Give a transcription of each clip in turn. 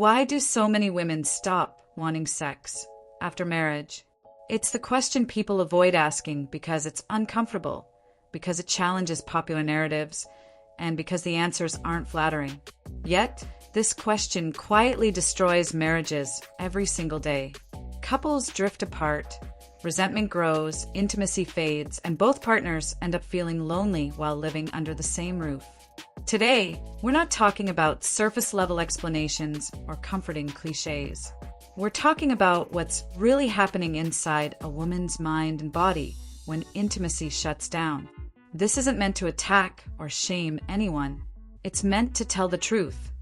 why do so many women stop wanting sex after marriage? It's the question people avoid asking because it's uncomfortable, because it challenges popular narratives, and because the answers aren't flattering. Yet, this question quietly destroys marriages every single day. Couples drift apart, resentment grows, intimacy fades, and both partners end up feeling lonely while living under the same roof. Today, we're not talking about surface-level explanations or comforting clichés. We're talking about what's really happening inside a woman's mind and body when intimacy shuts down. This isn't meant to attack or shame anyone. It's meant to tell the truth,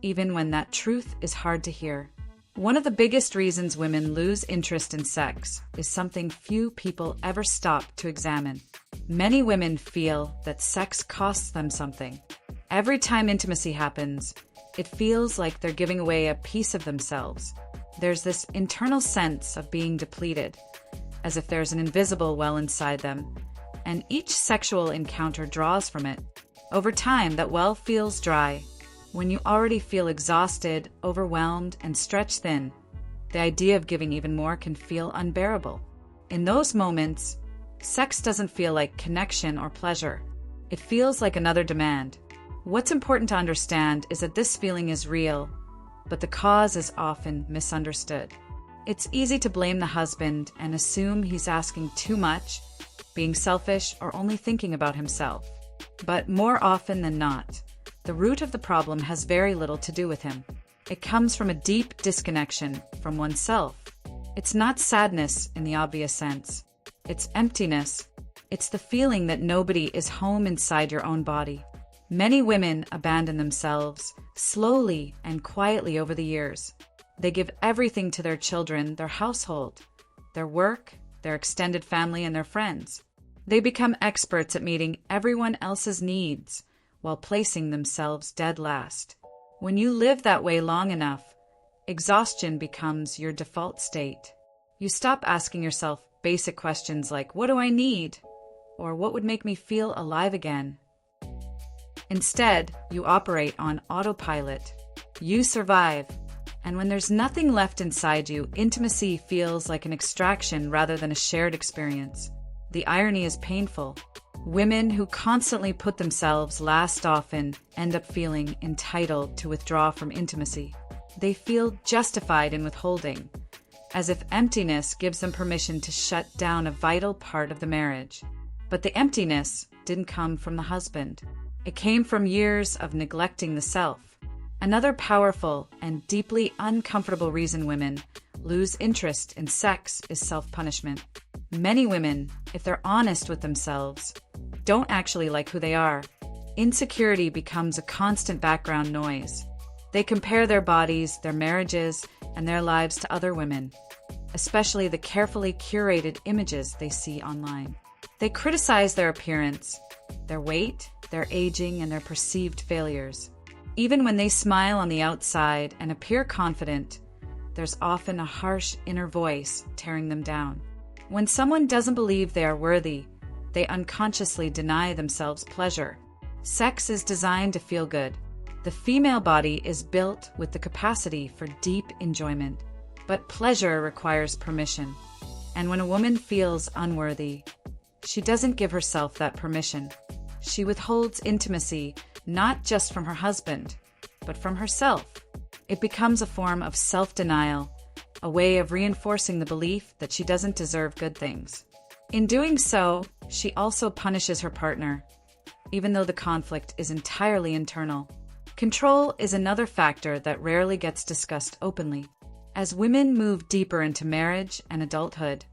even when that truth is hard to hear. One of the biggest reasons women lose interest in sex is something few people ever stop to examine. Many women feel that sex costs them something. Every time intimacy happens, it feels like they're giving away a piece of themselves. There's this internal sense of being depleted, as if there's an invisible well inside them, and each sexual encounter draws from it. Over time, that well feels dry. When you already feel exhausted, overwhelmed, and stretched thin, the idea of giving even more can feel unbearable. In those moments, sex doesn't feel like connection or pleasure. It feels like another demand. What's important to understand is that this feeling is real, but the cause is often misunderstood. It's easy to blame the husband and assume he's asking too much, being selfish, or only thinking about himself. But more often than not, the root of the problem has very little to do with him. It comes from a deep disconnection from oneself. It's not sadness in the obvious sense. It's emptiness. It's the feeling that nobody is home inside your own body. Many women abandon themselves slowly and quietly over the years. They give everything to their children, their household, their work, their extended family, and their friends. They become experts at meeting everyone else's needs while placing themselves dead last. When you live that way long enough, exhaustion becomes your default state. You stop asking yourself basic questions like, what do I need? Or what would make me feel alive again? Instead, you operate on autopilot. You survive. And when there's nothing left inside you, intimacy feels like an extraction rather than a shared experience. The irony is painful. Women who constantly put themselves last often end up feeling entitled to withdraw from intimacy. They feel justified in withholding, as if emptiness gives them permission to shut down a vital part of the marriage. But the emptiness didn't come from the husband. It came from years of neglecting the self. Another powerful and deeply uncomfortable reason women lose interest in sex is self-punishment. Many women, if they're honest with themselves, don't actually like who they are. Insecurity becomes a constant background noise. They compare their bodies, their marriages, and their lives to other women, especially the carefully curated images they see online. They criticize their appearance, their weight, their aging, and their perceived failures. Even when they smile on the outside and appear confident, there's often a harsh inner voice tearing them down. When someone doesn't believe they are worthy, they unconsciously deny themselves pleasure. Sex is designed to feel good. The female body is built with the capacity for deep enjoyment, but pleasure requires permission. And when a woman feels unworthy, she doesn't give herself that permission. She withholds intimacy not just from her husband, but from herself. It becomes a form of self-denial, a way of reinforcing the belief that she doesn't deserve good things. In doing so, she also punishes her partner, even though the conflict is entirely internal. Control is another factor that rarely gets discussed openly. As women move deeper into marriage and adulthood,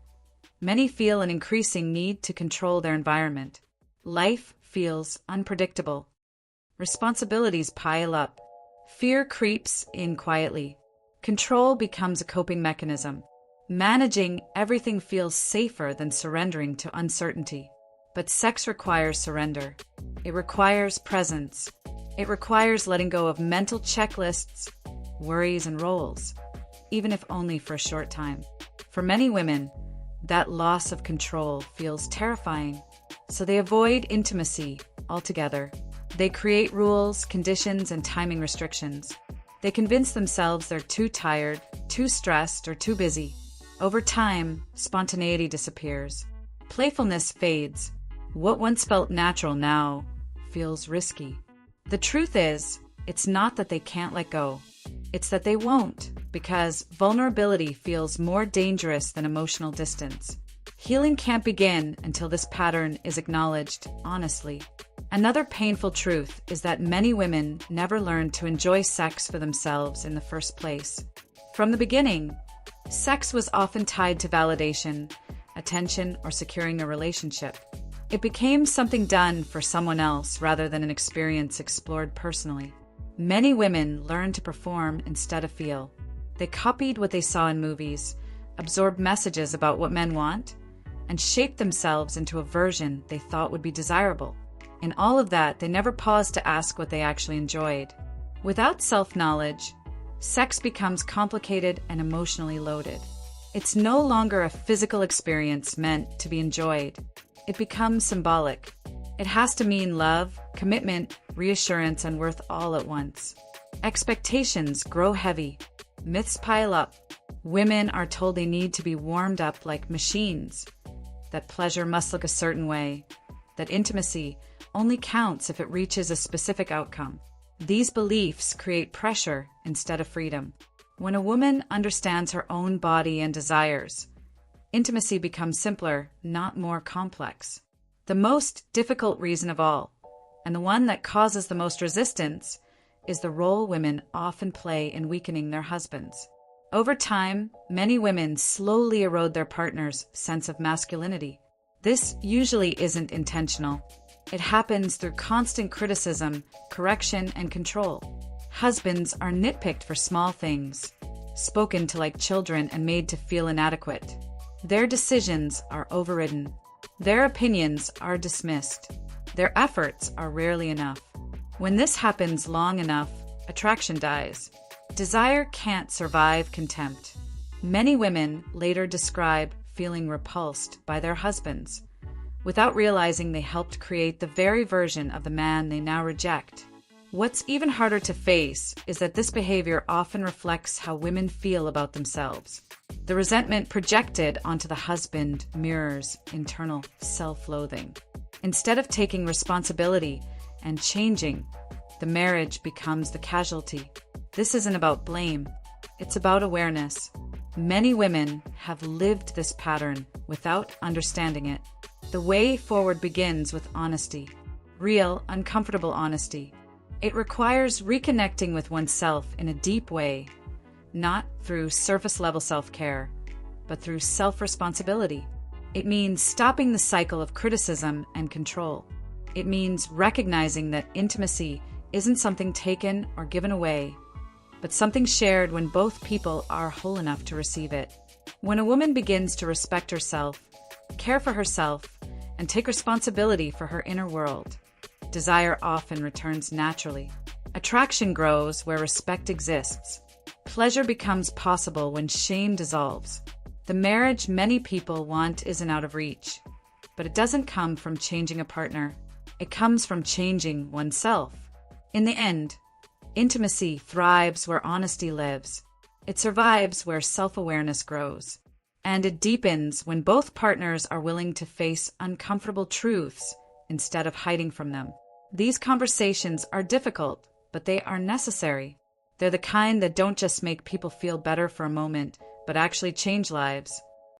many feel an increasing need to control their environment. Life feels unpredictable. Responsibilities pile up. Fear creeps in quietly. Control becomes a coping mechanism. Managing everything feels safer than surrendering to uncertainty. But sex requires surrender. It requires presence. It requires letting go of mental checklists, worries, and roles, even if only for a short time. For many women, that loss of control feels terrifying, so they avoid intimacy altogether. They create rules, conditions, and timing restrictions. They convince themselves they're too tired, too stressed, or too busy. Over time, spontaneity disappears. Playfulness fades. What once felt natural now feels risky. The truth is, it's not that they can't let go. It's that they won't, because vulnerability feels more dangerous than emotional distance. Healing can't begin until this pattern is acknowledged honestly. Another painful truth is that many women never learned to enjoy sex for themselves in the first place. From the beginning, sex was often tied to validation, attention, or securing a relationship. It became something done for someone else rather than an experience explored personally. Many women learned to perform instead of feel. They copied what they saw in movies, absorbed messages about what men want, and shaped themselves into a version they thought would be desirable. In all of that, they never paused to ask what they actually enjoyed. Without self-knowledge, sex becomes complicated and emotionally loaded. It's no longer a physical experience meant to be enjoyed. It becomes symbolic. It has to mean love, commitment, reassurance, and worth all at once. Expectations grow heavy. Myths pile up. Women are told they need to be warmed up like machines, that pleasure must look a certain way, that intimacy only counts if it reaches a specific outcome. These beliefs create pressure instead of freedom. When a woman understands her own body and desires, intimacy becomes simpler, not more complex. The most difficult reason of all, and the one that causes the most resistance, is the role women often play in weakening their husbands. Over time, many women slowly erode their partner's sense of masculinity. This usually isn't intentional. It happens through constant criticism, correction, and control. Husbands are nitpicked for small things, spoken to like children and made to feel inadequate. Their decisions are overridden. Their opinions are dismissed. Their efforts are rarely enough. When this happens long enough, attraction dies. Desire can't survive contempt. Many women later describe feeling repulsed by their husbands, without realizing they helped create the very version of the man they now reject. What's even harder to face is that this behavior often reflects how women feel about themselves. The resentment projected onto the husband mirrors internal self-loathing. Instead of taking responsibility and changing, the marriage becomes the casualty. This isn't about blame. It's about awareness. Many women have lived this pattern without understanding it. The way forward begins with honesty. Real, uncomfortable honesty. It requires reconnecting with oneself in a deep way, not through surface-level self-care, but through self-responsibility. It means stopping the cycle of criticism and control. It means recognizing that intimacy isn't something taken or given away, but something shared when both people are whole enough to receive it. When a woman begins to respect herself, care for herself, and take responsibility for her inner world, desire often returns naturally. Attraction grows where respect exists. Pleasure becomes possible when shame dissolves. The marriage many people want isn't out of reach, but it doesn't come from changing a partner. It comes from changing oneself. In the end, intimacy thrives where honesty lives. It survives where self-awareness grows. And it deepens when both partners are willing to face uncomfortable truths instead of hiding from them. These conversations are difficult, but they are necessary. They're the kind that don't just make people feel better for a moment, but actually change lives.